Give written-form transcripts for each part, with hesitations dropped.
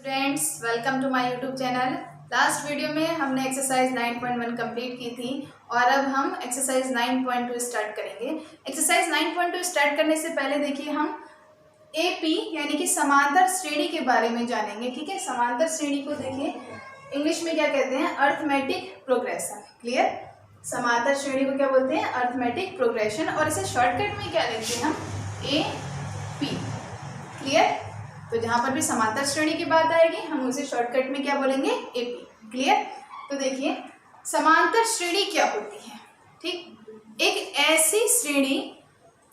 Friends, welcome to my YouTube channel. Last video में हमने exercise 9.1 complete की थी और अब हम एक्सरसाइज 9.2 स्टार्ट करेंगे। एक्सरसाइज 9.2 स्टार्ट करने से पहले देखिए हम एपी यानी कि समांतर श्रेणी के बारे में जानेंगे। ठीक है, समांतर श्रेणी को देखिए इंग्लिश में क्या कहते हैं, अर्थमेटिक प्रोग्रेशन। क्लियर, समांतर श्रेणी को क्या बोलते हैं, अर्थमेटिक प्रोग्रेशन, और इसे शॉर्टकट में क्या लिखते हैं हम, एपी। क्लियर, तो जहां पर भी समांतर श्रेणी की बात आएगी हम उसे शॉर्टकट में क्या बोलेंगे, एपी। क्लियर, तो देखिए समांतर श्रेणी क्या होती है। ठीक, एक ऐसी श्रेणी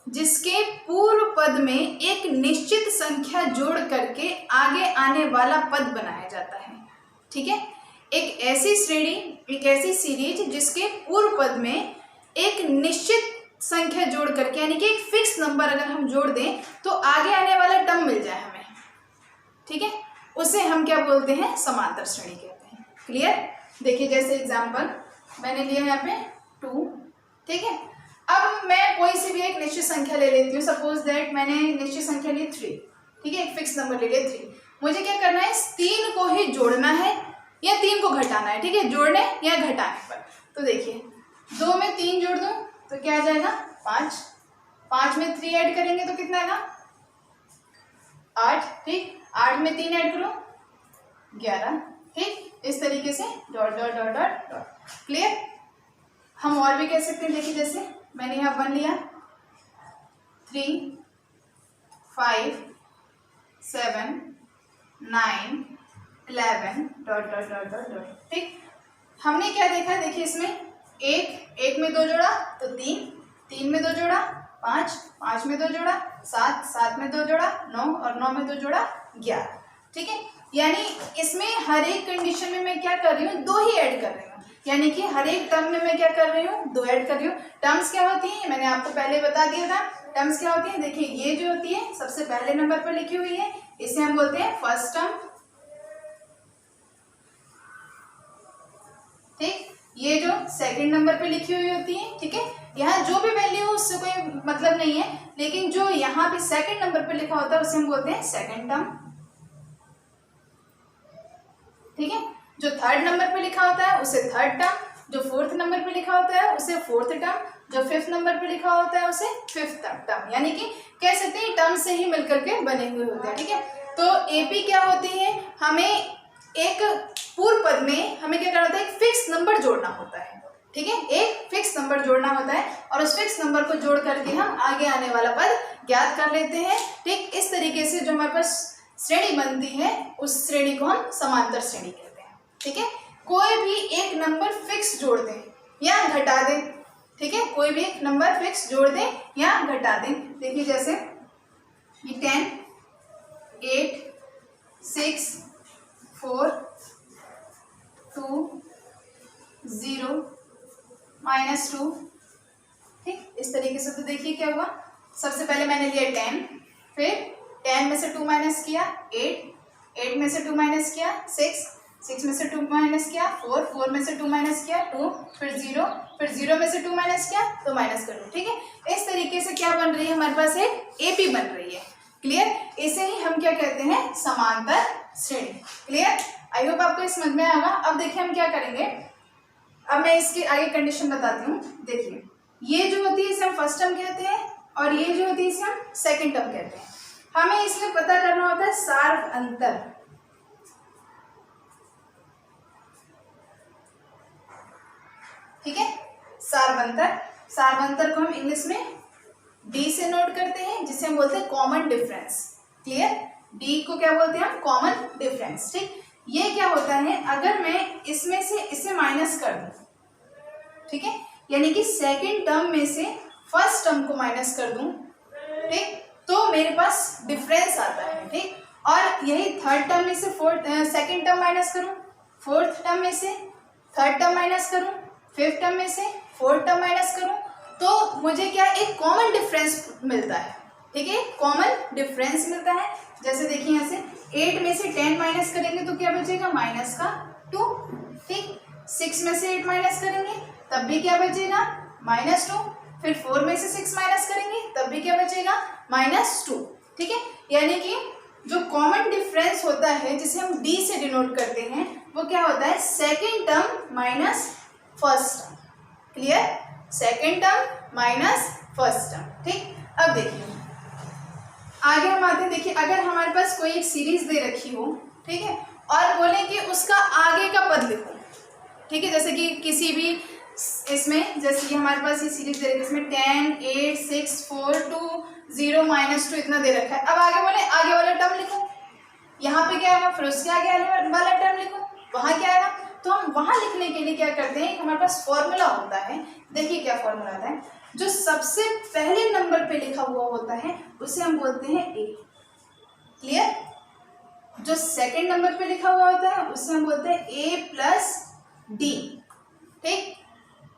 जिसके पूर्व पद में एक निश्चित संख्या जोड़ करके आगे आने वाला पद बनाया जाता है। ठीक है, एक ऐसी श्रेणी, एक ऐसी सीरीज जिसके पूर्व पद में एक निश्चित संख्या जोड़ करके यानी कि एक फिक्स नंबर अगर हम जोड़ दें तो आगे आने वाला टर्म मिल जाए हमें। ठीक है, उसे हम क्या बोलते हैं, समांतर श्रेणी कहते हैं। क्लियर, देखिए जैसे एग्जांपल मैंने लिया यहाँ पे 2। ठीक है, अब मैं कोई सी भी एक निश्चित संख्या ले लेती हूँ। सपोज दैट मैंने निश्चित संख्या ली 3। ठीक है, एक फिक्स नंबर ले लिया 3। मुझे क्या करना है, इस 3 को ही जोड़ना है या 3 को घटाना है। ठीक है, जोड़ने या घटाने पर। तो देखिए 2 में 3 जोड़ दूँ तो क्या आ जाएगा, 5। 5 में 3 ऐड करेंगे तो कितना आएगा, 8। ठीक, 8 में 3 ऐड करो 11। ठीक, इस तरीके से dot dot dot dot dot. Clear, हम और भी कह सकते हैं। देखिए जैसे मैंने यहाँ 1 लिया, 3, 5, 7, 9, 11 dot dot dot dot dot. ठीक, हमने क्या देखा, देखिए इसमें एक में 2 जोड़ा तो 3, 3 में 2 जोड़ा 5, 5 में 2 जोड़ा 7, 7 में 2 जोड़ा 9 और 9 में 2 जोड़ा 11। ठीक है, यानी इसमें हर एक कंडीशन में मैं क्या कर रही हूँ, 2 ही ऐड कर रही हूँ। यानी कि हर एक टर्म में मैं क्या कर रही हूँ, 2 ऐड कर रही हूँ। टर्म्स क्या होती है, मैंने आपको पहले बता दिया था। टर्म्स क्या होती है, देखिए ये जो होती है सबसे पहले नंबर पर लिखी हुई है, इसे हम बोलते हैं फर्स्ट टर्म। ठीक, ये जो सेकंड नंबर पे लिखी हुई होती है। ठीक है, यहाँ जो भी वैल्यू हो उससे कोई मतलब नहीं है, लेकिन जो यहाँ पे सेकंड नंबर पे लिखा होता है उसे हम बोलते हैं सेकंड टर्म। ठीक है, जो थर्ड नंबर पे लिखा होता है उसे थर्ड टर्म, जो फोर्थ नंबर पे लिखा होता है उसे फोर्थ टर्म, जो फिफ्थ नंबर पे लिखा होता है उसे फिफ्थ टर्म। यानी कि कह सकते हैं टर्म से ही मिलकर के बने हुए होते हैं। ठीक है, तो एपी क्या होती है, हमें एक पूर्व पद में हमें क्या करना होता है, एक फिक्स नंबर जोड़ना होता है। ठीक है, एक फिक्स नंबर जोड़ना होता है और उस फिक्स नंबर को जोड़ करके हम आगे आने वाला पद ज्ञात कर लेते हैं। ठीक, इस तरीके से जो हमारे पास श्रेणी बनती है उस श्रेणी को हम समांतर श्रेणी कहते हैं। ठीक है, कोई भी एक नंबर फिक्स जोड़ दें या घटा दें। ठीक है, कोई भी एक नंबर फिक्स जोड़ दें या घटा दें। देखिए जैसे ये 10, 8, 6, 4, 2, 0, -2। ठीक, इस तरीके से। तो देखिए क्या हुआ, सबसे पहले मैंने लिया 10, फिर 10 में से 2 माइनस किया 8, 8 में से 2 माइनस किया 6, 6 में से 2 माइनस किया 4, 4 में से 2 माइनस किया 2, फिर 0, फिर 0 में से 2 माइनस किया तो माइनस कर दो। ठीक है, इस तरीके से क्या बन रही है, हमारे पास एक एपी बन रही है। क्लियर, इसे ही हम क्या कहते हैं, समांतर श्रेणी। क्लियर, आई होप आपको समझ में आएगा। अब देखिए हम क्या करेंगे, अब मैं इसकी आगे कंडीशन बताती हूँ। देखिए ये जो होती है इसे हम फर्स्ट टर्म कहते हैं और ये जो होती है इसे हम सेकंड टर्म कहते हैं। हमें इसमें पता करना होता है सार्व अंतर। ठीक है, सार्वंतर, सार्वंतर को हम इंग्लिश में डी से नोट करते हैं जिसे हम बोलते हैं कॉमन डिफरेंस। क्लियर, डी को क्या बोलते हैं हम, कॉमन डिफरेंस। ठीक, ये क्या होता है, अगर मैं इसमें से इसे माइनस कर दूं, ठीक है, यानी कि सेकंड टर्म में से फर्स्ट टर्म को माइनस कर दूं, ठीक, तो मेरे पास डिफरेंस आता है। ठीक, और यही थर्ड टर्म में से सेकंड टर्म माइनस करूं, फोर्थ टर्म में से थर्ड टर्म माइनस करूं, फिफ्थ टर्म में से फोर्थ टर्म माइनस करूं, तो मुझे क्या एक कॉमन डिफरेंस मिलता है। ठीक है, कॉमन डिफरेंस मिलता है। जैसे देखिए यहाँ से 8 में से 10 माइनस करेंगे तो क्या बचेगा, -2। ठीक, 6 में से 8 माइनस करेंगे तब भी क्या बचेगा, -2। फिर 4 में से 6 माइनस करेंगे तब भी क्या बचेगा, -2। ठीक है, यानी कि जो कॉमन डिफरेंस होता है जिसे हम डी से डिनोट करते हैं वो क्या होता है, second term minus first term. Clear, second term minus first term. ठीक, अब देखिए आगे हम आते हैं। देखिए अगर हमारे पास कोई एक सीरीज दे रखी हो, ठीक है, और बोले कि उसका आगे का पद लिखो, ठीक है, जैसे कि किसी भी इसमें, जैसे कि हमारे पास ये सीरीज दे रखी है, इसमें 10, 8, 6, 4, 2, 0, -2 इतना दे रखा है। अब आगे बोले आगे वाला टर्म लिखो, यहाँ पे क्या आएगा, फिर उसके आगे वाला टर्म लिखो, वहाँ क्या आएगा। तो हम वहाँ लिखने के लिए क्या करते हैं, हमारे पास फॉर्मूला होता है। देखिए क्या फॉर्मूला होता है, जो सबसे पहले नंबर पे लिखा हुआ होता है उसे हम बोलते हैं ए। क्लियर, जो सेकंड नंबर पे लिखा हुआ होता है उसे हम बोलते हैं ए प्लस डी। ठीक,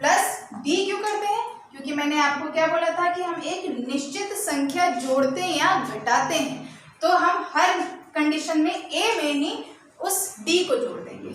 प्लस डी क्यों करते हैं, क्योंकि मैंने आपको क्या बोला था कि हम एक निश्चित संख्या जोड़ते हैं या घटाते हैं, तो हम हर कंडीशन में ए में ही उस डी को जोड़ देंगे।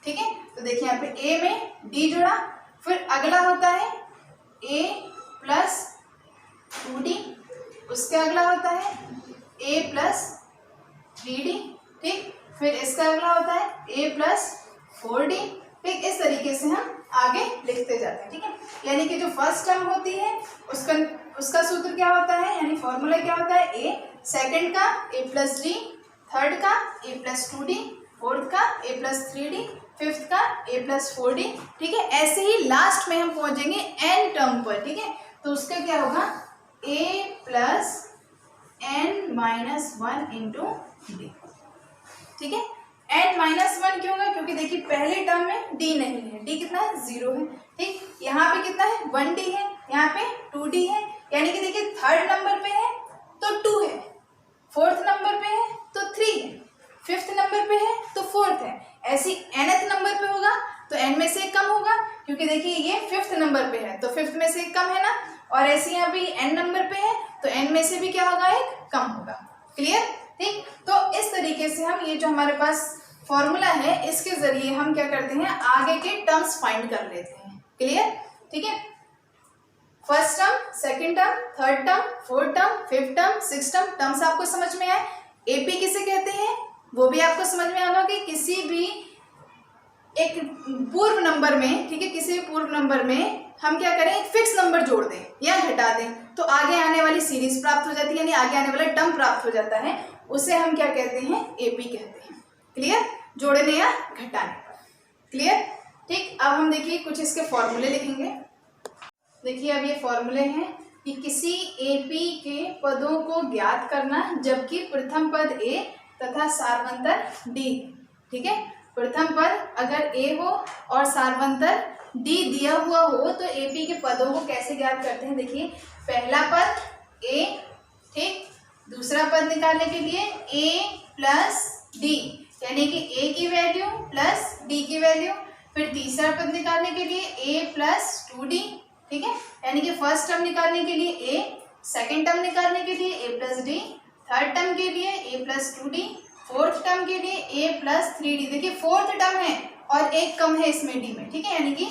ठीक है, तो देखिए यहाँ पे ए में डी जोड़ा, फिर अगला होता है ए प्लस 2d, उसके अगला होता है ए प्लस 3d। ठीक, फिर इसका अगला होता है ए प्लस 4d। ठीक, इस तरीके से हम आगे लिखते जाते हैं। ठीक है, यानी कि जो फर्स्ट टर्म होती है उसका सूत्र क्या होता है, यानी फॉर्मूला क्या होता है, ए, सेकंड का ए प्लस डी, थर्ड का ए प्लस 2d, फोर्थ का ए प्लस 3d, फिफ्थ का ए प्लस 4d। ठीक है, ऐसे ही लास्ट में हम पहुंचेंगे एन टर्म पर। ठीक है, तो उसका क्या होगा, A plus N minus 1 into D. ठीक है, एन माइनस 1 क्यों होगा, क्योंकि देखिए पहले टर्म में डी नहीं है, डी कितना है, 0 है। ठीक, यहाँ पे कितना है, 1d है, यहाँ पे 2d है, यानी कि देखिए थर्ड नंबर पे है तो 2 है, फोर्थ नंबर पे है तो 3 है, फिफ्थ नंबर पे है तो 4th है, ऐसी nth नंबर पे होगा तो n में से एक कम होगा, क्योंकि देखिए ये फिफ्थ नंबर पे है तो फिफ्थ में से एक कम है ना, और ऐसे यहाँ पे n नंबर पे है तो n में से भी क्या होगा, एक कम होगा। क्लियर। ठीक, तो इस तरीके से हम ये जो हमारे पास फॉर्मूला है इसके जरिए हम क्या करते हैं, आगे के टर्म्स फाइंड कर लेते हैं। क्लियर। ठीक है, first term, second term, third term, fourth term, fifth term, sixth term, terms आपको समझ में आए। एपी किसे कहते हैं वो भी आपको समझ में आएगा कि किसी भी एक पूर्व नंबर में, ठीक है, किसी भी पूर्व नंबर में हम क्या करें, एक फिक्स नंबर जोड़ दें या घटा दें तो आगे आने वाली सीरीज प्राप्त हो जाती है, यानी आगे आने वाला टर्म प्राप्त हो जाता है, उसे हम क्या कहते हैं, एपी कहते हैं। क्लियर, जोड़ने या घटाने पर। क्लियर। ठीक, अब हम देखिए कुछ इसके फॉर्मूले लिखेंगे। देखिए अब ये फॉर्मूले हैं कि किसी एपी के पदों को ज्ञात करना जबकि प्रथम पद ए तथा सार्वंतर डी। ठीक है, प्रथम पद अगर ए हो और सार्वंतर डी दिया हुआ हो तो एपी के पदों को कैसे ज्ञात करते हैं। देखिए पहला पद ए, ठीक, दूसरा पद निकालने के लिए ए प्लस डी, यानी कि ए की वैल्यू प्लस डी की वैल्यू, फिर तीसरा पद निकालने के लिए ए प्लस 2d। ठीक है, यानी कि फर्स्ट टर्म निकालने के लिए ए, सेकंड टर्म निकालने के लिए A plus D, third term के लिए A plus 2d, fourth term के लिए ए प्लस 3d। देखिए फोर्थ टर्म है और एक कम है इसमें डी में, ठीक है, यानी कि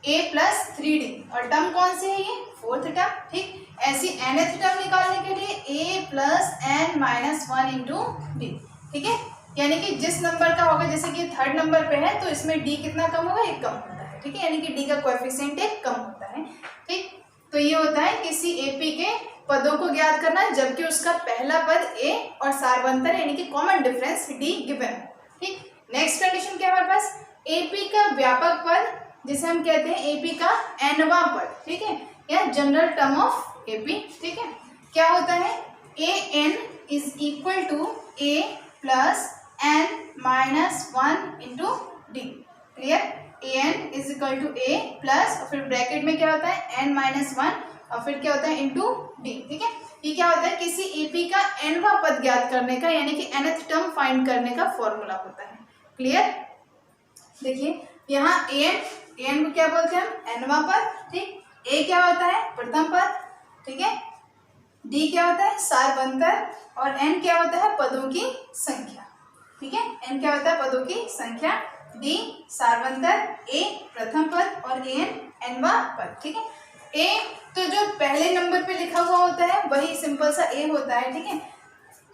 ए प्लस 3d, और टर्म कौन सी है ये, फोर्थ टर्म। ठीक, ऐसी nth टर्म निकालने के लिए A plus N minus 1 into D. ठीक है, यानी कि जिस नंबर का होगा, जैसे कि थर्ड नंबर पे है तो इसमें डी कितना कम होगा, एक कम होता है। ठीक है, यानी कि डी का कोएफिशिएंट एक कम होता है। ठीक, तो ये होता है किसी एपी के पदों को ज्ञात करना जबकि उसका पहला पद ए और सार्वंतर यानी कि कॉमन डिफरेंस डी गिवन है। ठीक, नेक्स्ट कंडीशन क्या है हमारे पास, एपी का व्यापक पद जिसे हम कहते हैं एपी का एनवा पद। ठीक है, या जनरल टर्म ऑफ एपी। ठीक है, क्या होता है, A N is equal to A plus N minus 1 into D. Clear, A N is equal to A plus और फिर ब्रैकेट में क्या होता है एन माइनस 1 और फिर क्या होता है इंटू डी। ठीक है, ये क्या होता है, किसी एपी का एनवा पद ज्ञात करने का यानी कि nth टर्म फाइंड करने का फॉर्मूला होता है। क्लियर। देखिए यहाँ एन को क्या बोलते हैं हम, एनवा पद। ठीक, ए क्या होता है, प्रथम पद। ठीक है, डी क्या होता है, सार्वंतर, और एन क्या होता है, पदों की संख्या। ठीक है, एन क्या होता है, पदों की संख्या, डी सार्वंतर, ए प्रथम पद और एन एनवा पद। ठीक है, ए तो जो पहले नंबर पे लिखा हुआ होता है वही सिंपल सा ए होता है। ठीक है,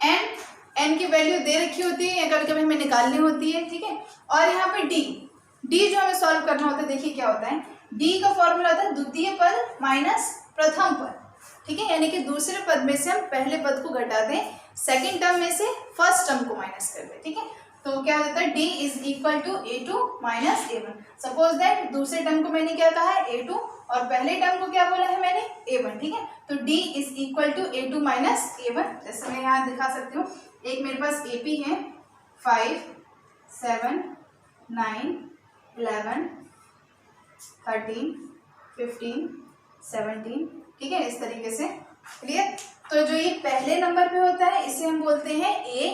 एन n की वैल्यू दे रखी होती है या कभी कभी हमें निकालनी होती है, ठीक है। और यहाँ पे d जो हमें सॉल्व करना होता है, देखिए क्या होता है, d का फॉर्मूला होता है द्वितीय पद माइनस प्रथम पद, ठीक है। यानी कि दूसरे पद में से हम पहले पद को घटा दें, सेकेंड टर्म में से फर्स्ट टर्म को माइनस कर दें, ठीक है। तो क्या होता है, d is equal to a2 minus a1। Suppose that दूसरे टर्म को मैंने क्या कहा है, a2, और पहले टर्म को क्या बोला है मैंने, a1, ठीक है। तो d is equal to a2 minus a1। जैसे मैं यहाँ दिखा सकती हूँ, एक मेरे पास AP है 5, 7, 9, 11, 13, 15, 17, ठीक है, इस तरीके से। क्लियर। तो जो ये पहले नंबर पे होता है इसे हम बोलते हैं a,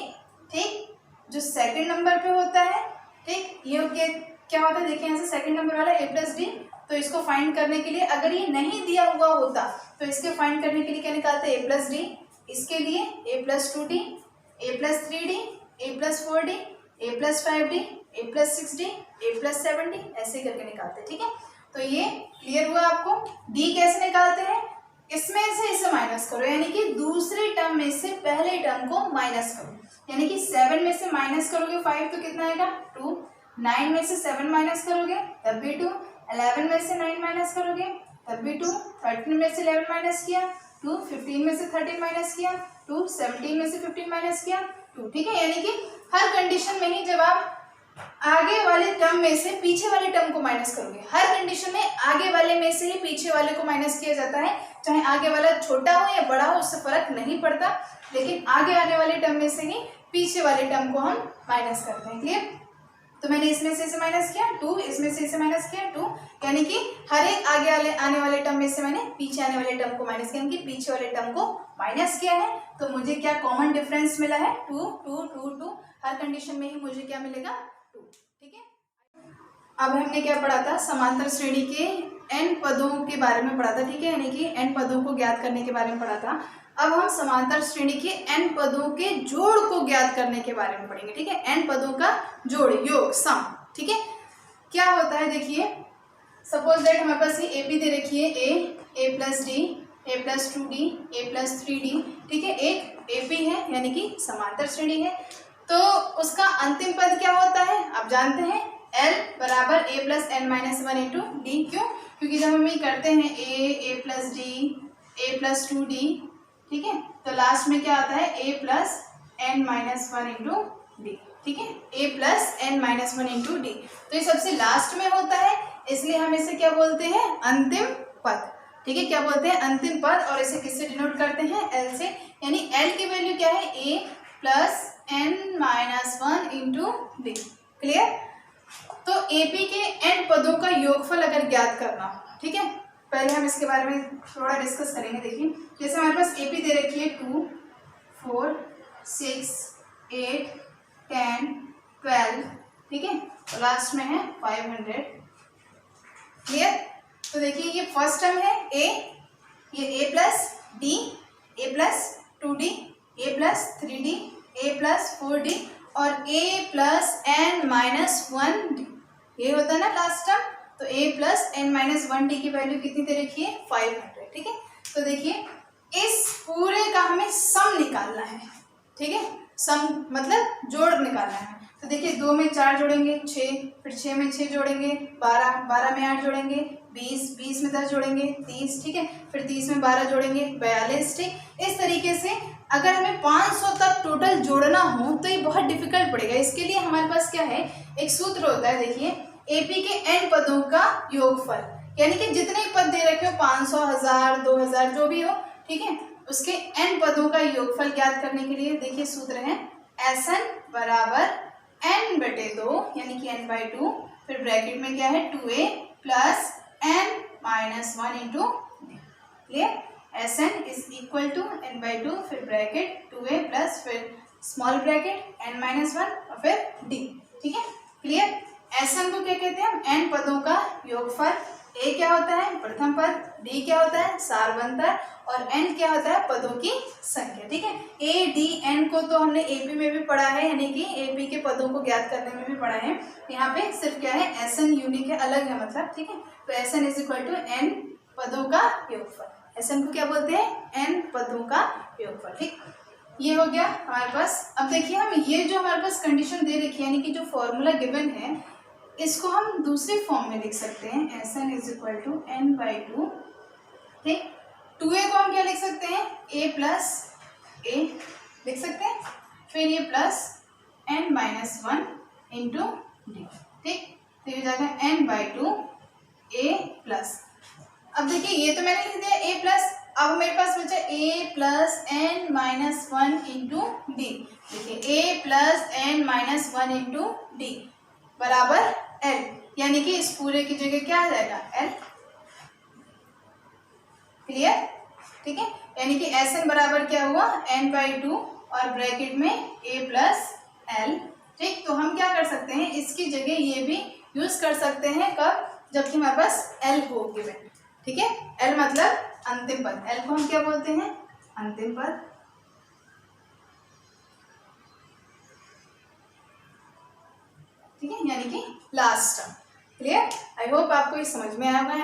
ठीक। जो सेकंड नंबर पे होता है, ठीक, ये क्या होता है, देखिए यहाँ से सेकंड नंबर वाला a प्लस डी। तो इसको फाइंड करने के लिए, अगर ये नहीं दिया हुआ होता तो इसके फाइंड करने के लिए क्या निकालते हैं, a प्लस डी। इसके लिए a plus 2d, a plus 3d, a plus 4d, a plus 5d, a plus 6d, a plus 7d, ऐसे करके निकालते हैं, ठीक है। तो ये क्लियर हुआ आपको। d कैसे निकालते हैं, इसमें से इसे माइनस करो, यानी कि दूसरे टर्म में से पहले टर्म को माइनस करो। यानी कि 7 में से माइनस करोगे 5 तो कितना आएगा, 2। 9 में से 7 माइनस करोगे तब भी 2। 11 में से 9 माइनस करोगे तब भी 2। 13 में से 11 माइनस किया 2। 15 में से 13 माइनस किया 2। 17 में से 15 माइनस किया 2, ठीक है। यानी कि हर कंडीशन में ही जब आप आगे वाले टर्म में से पीछे वाले टर्म को माइनस करोगे, हर कंडीशन में आगे वाले में से ही पीछे वाले को माइनस किया जाता है, चाहे आगे वाला छोटा हो या बड़ा हो, उससे फर्क नहीं पड़ता, लेकिन आगे आने वाले टर्म में से ही पीछे वाले टर्म को हम माइनस करते हैं। क्लियर। तो मैंने इसमें से इसे माइनस किया 2, इसमें से इसे माइनस किया 2, यानी कि हर एक आगे आने वाले टर्म में से मैंने पीछे आने वाले टर्म को माइनस किया, यानी कि पीछे वाले टर्म को माइनस किया है। तो मुझे क्या कॉमन डिफरेंस मिला है, 2 2 2 2। हर कंडीशन में ही मुझे क्या मिलेगा, 2, ठीक है। अब हमने क्या पढ़ा था, समांतर श्रेणी के n पदों के बारे में पढ़ा था, ठीक है, यानी कि n पदों को ज्ञात करने के बारे में पढ़ा था। अब हम समांतर श्रेणी के n पदों के जोड़ को ज्ञात करने के बारे में पढ़ेंगे, ठीक है। n पदों का जोड़, योग, सम, ठीक है। क्या होता है, देखिए सपोज दैट हमारे पास ये AP दे रखी है, a plus D, a plus 2d, a plus 3d, ठीक है। एक AP है यानी कि समांतर श्रेणी है। तो उसका अंतिम पद क्या होता है, आप जानते हैं, L बराबर a plus n minus 1 into D. क्यों, क्योंकि जब हम ये करते हैं a plus D, a plus 2d, ठीक है, तो लास्ट में क्या आता है, a plus n minus 1 into D, ठीक है, a plus n minus 1 into D. तो ये सबसे लास्ट में होता है, इसलिए हम इसे क्या बोलते हैं, अंतिम पद, ठीक है। क्या बोलते हैं, अंतिम पद। और इसे किससे डिनोट करते हैं, L से, यानी L की वैल्यू क्या है, a plus n minus 1 into D. Clear. तो AP के n पदों का योगफल अगर ज्ञात करना हो, ठीक है, पहले हम इसके बारे में थोड़ा डिस्कस करेंगे। देखिए जैसे हमारे पास AP दे रखी है 2, 4, 6, 8, 10, 12, ठीक है, तो लास्ट में है 500। क्लियर। तो देखिए ये फर्स्ट टर्म है A, ये a plus D, a plus 2d, a plus 3d, a plus 4d और a plus n minus 1d, ये होता है ना लास्ट टर्म। तो a plus n minus 1d की वैल्यू कितनी दे रखी है, 500, ठीक है। तो देखिए इस पूरे का हमें सम निकालना है, ठीक है, सम मतलब जोड़ निकालना है। तो देखिए 2 में 4 जोड़ेंगे 6, फिर 6 में 6 जोड़ेंगे 12, 12 में 8 जोड़ेंगे 20, 20 में 10 जोड़ेंगे 30, ठीक है, फिर 30 में 12 जोड़ेंगे 42, ठीक। इस तरीके से अगर हमें 500 तक टोटल जोड़ना हो तो ये बहुत डिफिकल्ट पड़ेगा। इसके लिए हमारे पास क्या है, एक सूत्र होता है, देखिए AP के n पदों का योगफल, यानी कि जितने पद दे रखे हो 500, 1000, 2000 जो भी हो, ठीक है, उसके n पदों का योगफल ज्ञात करने के लिए देखिए सूत्र है Sn बराबर n बटे 2 यानी कि n/2, फिर ब्रैकेट में क्या है 2a plus n minus 1 into D. Clear. Sn is equal to n/2, फिर ब्रैकेट 2a प्लस फिर स्मॉल ब्रैकेट n माइनस 1 और फिर d, ठीक है। क्लियर। Sn को क्या कहते हैं हम, n पदों का योगफल। a क्या होता है, प्रथम पद, d क्या होता है, सारवंतर, और n क्या होता है, पदों की संख्या, ठीक है। a d n को तो हमने AP में भी पढ़ा है, यानी कि AP के पदों को ज्ञात करने में भी पढ़ा है। यहाँ पे सिर्फ क्या है, Sn यूनिक है, अलग है मतलब, ठीक है। तो Sn is equal to n पदों का योगफल। Sn को क्या बोलते हैं, n पदों का योगफल, ठीक। ये हो गया हमारे पास। अब देखिए हम ये जो हमारे पास कंडीशन दे रखी है, यानी कि जो फॉर्मूला गिवन है, इसको हम दूसरे फॉर्म में लिख सकते हैं, Sn is equal to n/2। ठीक, 2a को हम क्या लिख सकते हैं, a प्लस a लिख सकते हैं, फिर ये प्लस n-1 इंटू डी। ठीक, तो ये हो जाएगा n/2 a प्लस। अब देखिए ये तो मैंने लिख दिया a प्लस, अब मेरे पास बचा a plus n-1 into D. देखिए a plus n-1 into D बराबर l, यानी कि इस पूरे की जगह क्या आ जाएगा, l। क्लियर? ठीक है, यानी कि Sn बराबर क्या हुआ, n/2 और ब्रैकेट में a प्लस l। ठीक, तो हम क्या कर सकते हैं, इसकी जगह ये भी यूज कर सकते हैं, कब, जबकि हमारे पास l हो गिवन। ठीक है, l मतलब अंतिम पद, l को हम क्या बोलते हैं, अंतिम पद। ठीक है, यानी कि last term. Clear? I hope आपको ये समझ में आया होगा।